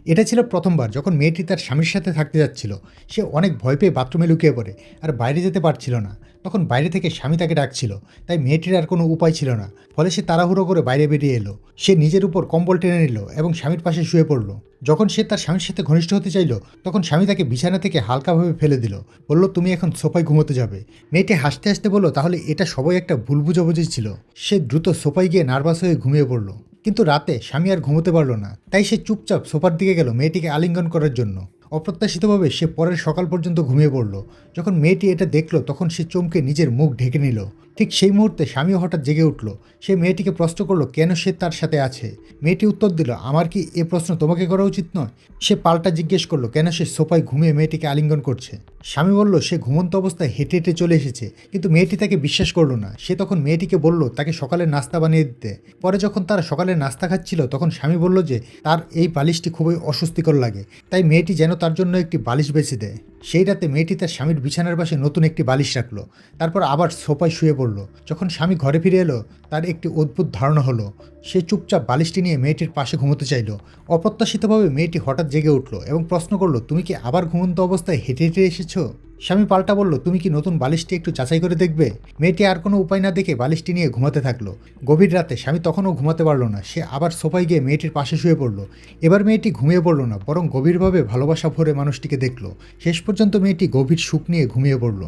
এটা ছিল প্রথমবার যখন মেয়েটি তার স্বামীর সাথে থাকতে যাচ্ছিল। সে অনেক ভয় পেয়ে বাথরুমে লুকিয়ে পড়ে আর বাইরে যেতে পারছিল না। তখন বাইরে থেকে স্বামী তাকে ডাকছিল, তাই মেয়েটির আর কোনো উপায় ছিল না। ফলে সে তাড়াহুড়ো করে বাইরে বেরিয়ে এলো। সে নিজের উপর কম্বল টেনে নিল এবং স্বামীর পাশে শুয়ে পড়ল। যখন সে তার স্বামীর সাথে ঘনিষ্ঠ হতে চাইল, তখন স্বামী তাকে বিছানা থেকে হালকাভাবে ফেলে দিল। বলল, তুমি এখন সোফায় ঘুমোতে যাবে। মেয়েটি হাসতে হাসতে বলল, তাহলে এটা সবাই একটা ভুল বুঝাবুঝি ছিল। সে দ্রুত সোফায় গিয়ে নার্ভাস হয়ে ঘুমিয়ে পড়ল। কিন্তু রাতে স্বামী আর ঘুমোতে পারল না, তাই সে চুপচাপ সোফার দিকে গেল মেয়েটিকে আলিঙ্গন করার জন্য। অপ্রত্যাশিতভাবে সে পরের সকাল পর্যন্ত ঘুমিয়ে পড়ল। যখন মেয়েটি এটা দেখল, তখন সে চমকে নিজের মুখ ঢেকে নিল। ঠিক সেই মুহূর্তে স্বামীও হঠাৎ জেগে উঠল। সে মেয়েটিকে প্রশ্ন করলো কেন সে তার সাথে আছে। মেয়েটি উত্তর দিল, আমার কি এ প্রশ্ন তোমাকে করা উচিত নয়। সে পাল্টা জিজ্ঞেস করলো কেন সে সোফায় ঘুমিয়ে মেয়েটিকে আলিঙ্গন করছে। স্বামী বলল সে ঘুমন্ত অবস্থায় হেঁটে হেঁটে চলে এসেছে, কিন্তু মেয়েটি তাকে বিশ্বাস করলো না। সে তখন মেয়েটিকে বলল তাকে সকালের নাস্তা বানিয়ে দিতে। পরে যখন তারা সকালের নাস্তা খাচ্ছিল, তখন স্বামী বলল যে তার এই বালিশটি খুবই অস্বস্তিকর লাগে, তাই মেয়েটি যেন তার জন্য একটি বালিশ বেছে দেয়। সেই রাতে মেয়েটি তার স্বামীর বিছানার পাশে নতুন একটি বালিশ রাখলো। তারপর আবার সোফায় শুয়ে পড়ল। যখন স্বামী ঘরে ফিরে এলো, তার একটি অদ্ভুত ধারণা হলো। সে চুপচাপ বালিশটি নিয়ে মেয়েটির পাশে ঘুমোতে চাইল। অপ্রত্যাশিতভাবে মেয়েটি হঠাৎ জেগে উঠল এবং প্রশ্ন করলো, তুমি কি আবার ঘুমন্ত অবস্থায় হেঁটে হেঁটে এসেছো। স্বামী পাল্টা বলল, তুমি কি নতুন বালিশটি একটু যাচাই করে দেখবে। মেয়েটি আর কোনো উপায় না দেখে বালিশটি নিয়ে ঘুমাতে থাকলো। গভীর রাতে স্বামী তখনও ঘুমাতে পারল না। সে আবার সোফায় গিয়ে মেয়েটির পাশে শুয়ে পড়ল। এবার মেয়েটি ঘুমিয়ে পড়ল না, বরং গভীরভাবে ভালোবাসা ভরে মানুষটিকে দেখল। শেষ পর্যন্ত মেয়েটি গভীর সুখ নিয়ে ঘুমিয়ে পড়ল।